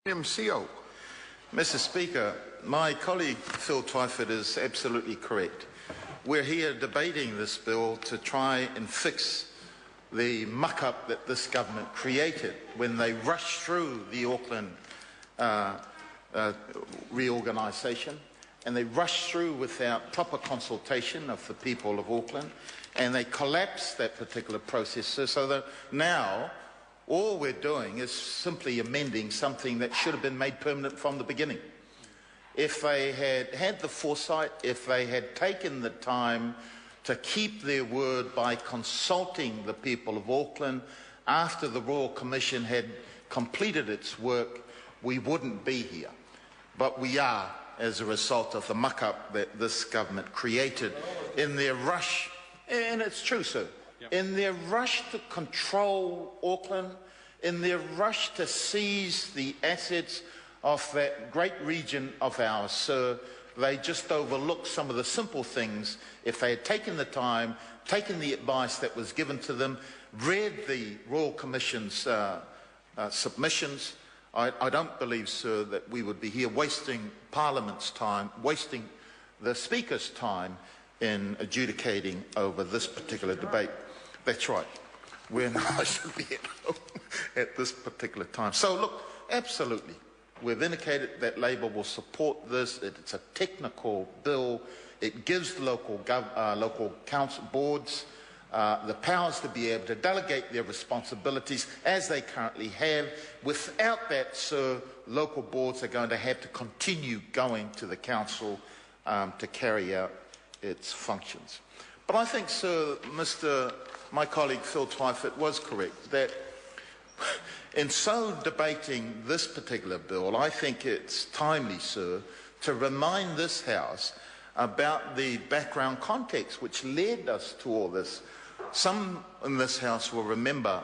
MCO. Mr. Speaker, my colleague Phil Twyford is absolutely correct. We're here debating this bill to try and fix the muck-up that this government created when they rushed through the Auckland reorganisation, and they rushed through without proper consultation of the people of Auckland, and they collapsed that particular process so that now all we're doing is simply amending something that should have been made permanent from the beginning. If they had had the foresight, if they had taken the time to keep their word by consulting the people of Auckland after the Royal Commission had completed its work, we wouldn't be here. But we are, as a result of the muck-up that this government created in their rush, and it's true, sir, in their rush to control Auckland, in their rush to seize the assets of that great region of ours, sir, they just overlooked some of the simple things. If they had taken the time, taken the advice that was given to them, read the Royal Commission's submissions, I don't believe, sir, that we would be here wasting Parliament's time, wasting the Speaker's time in adjudicating over this particular debate. That's right. I should be at home at this particular time. So look, absolutely, we've indicated that Labour will support this. It's a technical bill. It gives local council boards the powers to be able to delegate their responsibilities as they currently have. Without that, sir, local boards are going to have to continue going to the council to carry out its functions. But I think, sir, my colleague Phil Twyford was correct that in so debating this particular bill, I think it's timely, sir, to remind this House about the background context which led us to all this. Some in this House will remember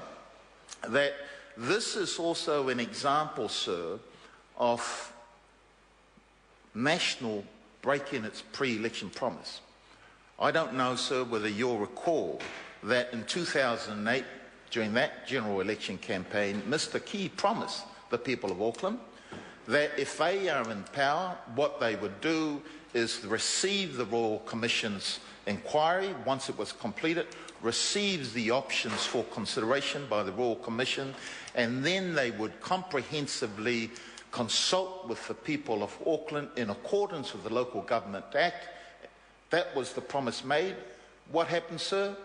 that this is also an example, sir, of National breaking its pre-election promise. I don't know, sir, whether you'll recall that in 2008, during that general election campaign, Mr. Key promised the people of Auckland that if they are in power, what they would do is receive the Royal Commission's inquiry once it was completed, receives the options for consideration by the Royal Commission, and then they would comprehensively consult with the people of Auckland in accordance with the Local Government Act. That was the promise made. What happened, sir?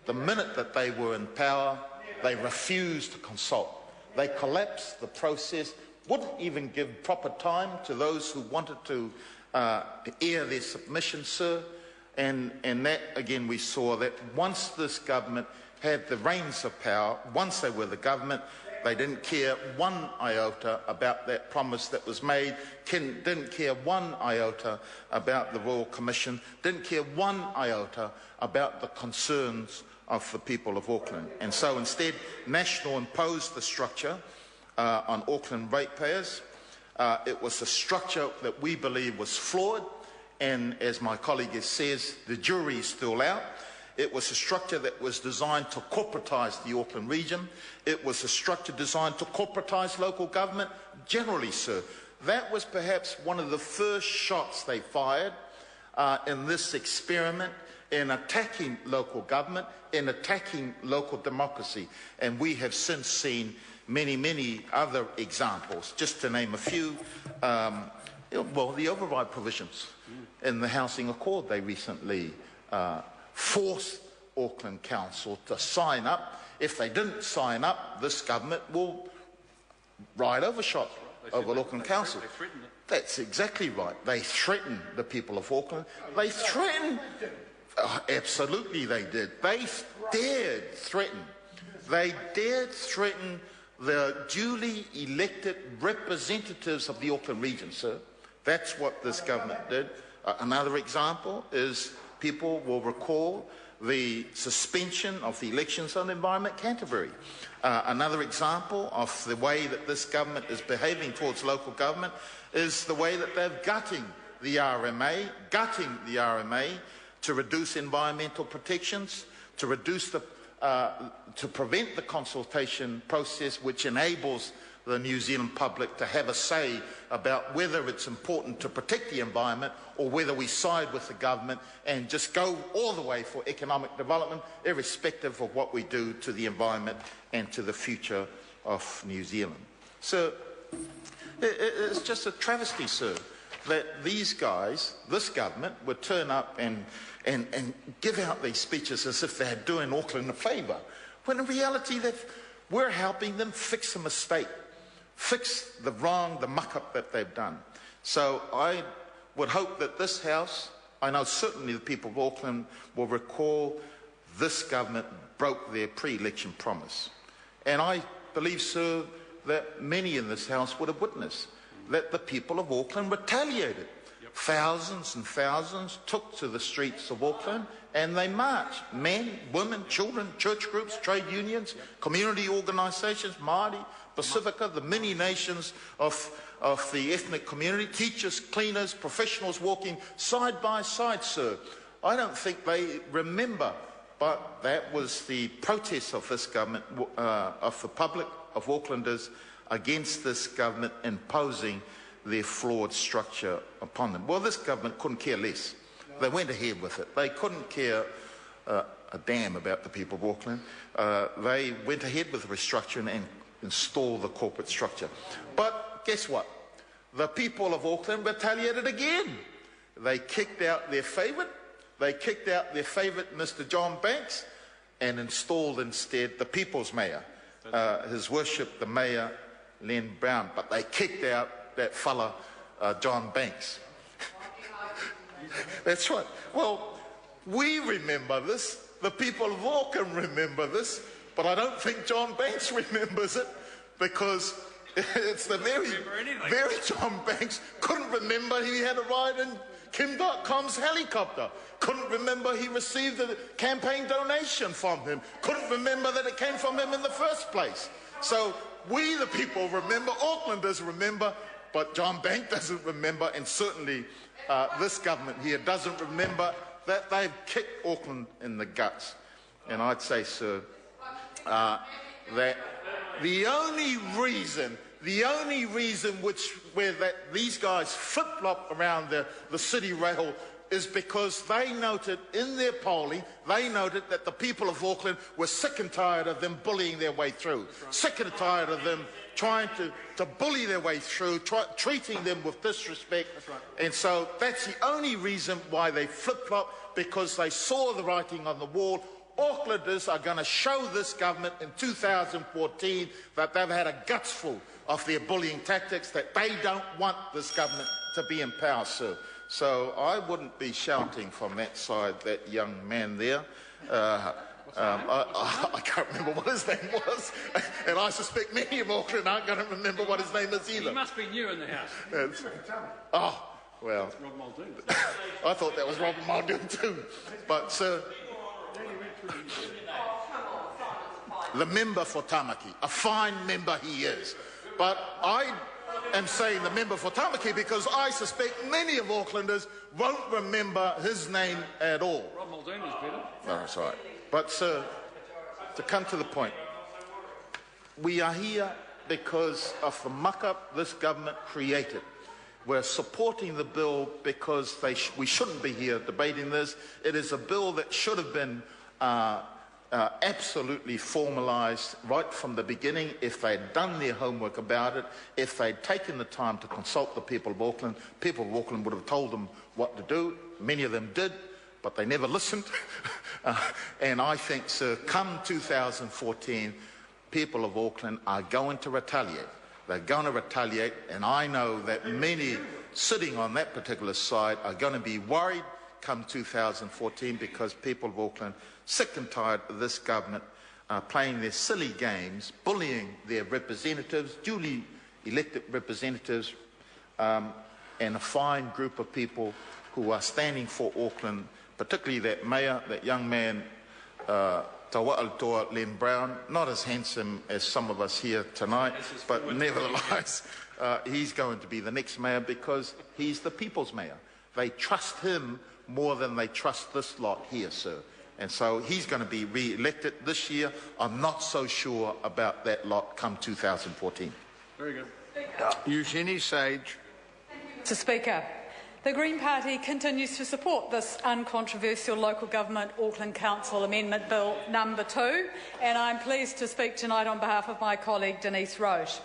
The minute that they were in power, they refused to consult. They collapsed the process, wouldn't even give proper time to those who wanted to air their submissions, sir. And that, again, we saw that once this government had the reins of power, once they were the government, they didn't care one iota about that promise that was made, didn't care one iota about the Royal Commission, didn't care one iota about the concerns of the people of Auckland. And so instead, National imposed the structure on Auckland ratepayers. It was a structure that we believe was flawed, and as my colleague says, the jury is still out. It was a structure that was designed to corporatise the Auckland region. It was a structure designed to corporatise local government generally, sir. That was perhaps one of the first shots they fired in this experiment in attacking local government, in attacking local democracy. And we have since seen many, many other examples. Just to name a few, well, the override provisions in the Housing Accord, they recently forced Auckland Council to sign up. If they didn't sign up, this government will ride overshot over Auckland Council. That's exactly right. They threatened the people of Auckland. They threatened. Absolutely they did. They dared threaten. They dared threaten the duly elected representatives of the Auckland region, sir. That's what this government did. Another example is people will recall the suspension of the elections on Environment Canterbury. Another example of the way that this government is behaving towards local government is the way that they're gutting the RMA to reduce environmental protections, to prevent the consultation process which enables the New Zealand public to have a say about whether it's important to protect the environment or whether we side with the government and just go all the way for economic development, irrespective of what we do to the environment and to the future of New Zealand. So it's just a travesty, sir, that these guys, this government, would turn up and give out these speeches as if they're doing Auckland a favour, when in reality we're helping them fix a mistake, fix the wrong, the muck-up that they've done. So I would hope that this House, I know certainly the people of Auckland will recall this government broke their pre-election promise. And I believe, sir, that many in this House would have witnessed that the people of Auckland retaliated. Yep. Thousands and thousands took to the streets of Auckland and they marched. Men, women, children, church groups, trade unions, community organisations, Māori, Pacifica, the many nations of the ethnic community, teachers, cleaners, professionals walking side by side, sir. I don't think they remember, but that was the protest of this government, of the public, of Aucklanders, against this government imposing their flawed structure upon them. Well, this government couldn't care less. They went ahead with it. They couldn't care a damn about the people of Auckland. They went ahead with the restructuring and installed the corporate structure. But guess what? The people of Auckland retaliated again. They kicked out their favourite. They kicked out their favourite, Mr. John Banks, and installed instead the People's Mayor, His Worship the Mayor, Len Brown. But they kicked out that fella, John Banks. That's right. Well, we remember this. The people of Auckland remember this. But I don't think John Banks remembers it, because it's the very John Banks couldn't remember he had a ride in Kim.com's helicopter. Couldn't remember he received a campaign donation from him. Couldn't remember that it came from him in the first place. So we, the people, remember, Aucklanders remember, but John Banks doesn't remember, and certainly this government here doesn't remember that they've kicked Auckland in the guts. And I'd say, sir, that the only reason where these guys flip-flop around the city rail is because they noted in their polling, they noted that the people of Auckland were sick and tired of them bullying their way through, sick and tired of them trying to bully their way through, treating them with disrespect. And so that's the only reason why they flip-flop, because they saw the writing on the wall. Aucklanders are going to show this government in 2014 that they've had a gutsful of their bullying tactics, that they don't want this government to be in power, sir. So I wouldn't be shouting from that side, that young man there. I can't remember what his name was, and I suspect many of Auckland aren't going to remember what his name is either. He must be new in the House. Oh, well, Rob Muldoon. I thought that was Robert Muldoon too. But, sir, the member for Tamaki, a fine member he is. But I am saying the member for Tamaki because I suspect many of Aucklanders won't remember his name at all. Rob Muldoon is better. No, that's right. But, sir, to come to the point, we are here because of the muck-up this government created. We're supporting the bill because we shouldn't be here debating this. It is a bill that should have been absolutely formalised right from the beginning if they'd done their homework about it, if they'd taken the time to consult the people of Auckland. People of Auckland would have told them what to do. Many of them did, but they never listened. And I think, sir, come 2014, people of Auckland are going to retaliate. They're going to retaliate, and I know that many sitting on that particular side are going to be worried come 2014 because people of Auckland, sick and tired of this government playing their silly games, bullying their representatives, duly elected representatives, and a fine group of people who are standing for Auckland, particularly that mayor, that young man, Tawa'altoa Len Brown, not as handsome as some of us here tonight, but nevertheless, he's going to be the next mayor because he's the people's mayor. They trust him more than they trust this lot here, sir. And so he's going to be re-elected this year. I'm not so sure about that lot come 2014. Very good. Eugenie Sage. Mr. Speaker, the Green Party continues to support this uncontroversial Local Government Auckland Council Amendment Bill number 2, and I'm pleased to speak tonight on behalf of my colleague Denise Roche.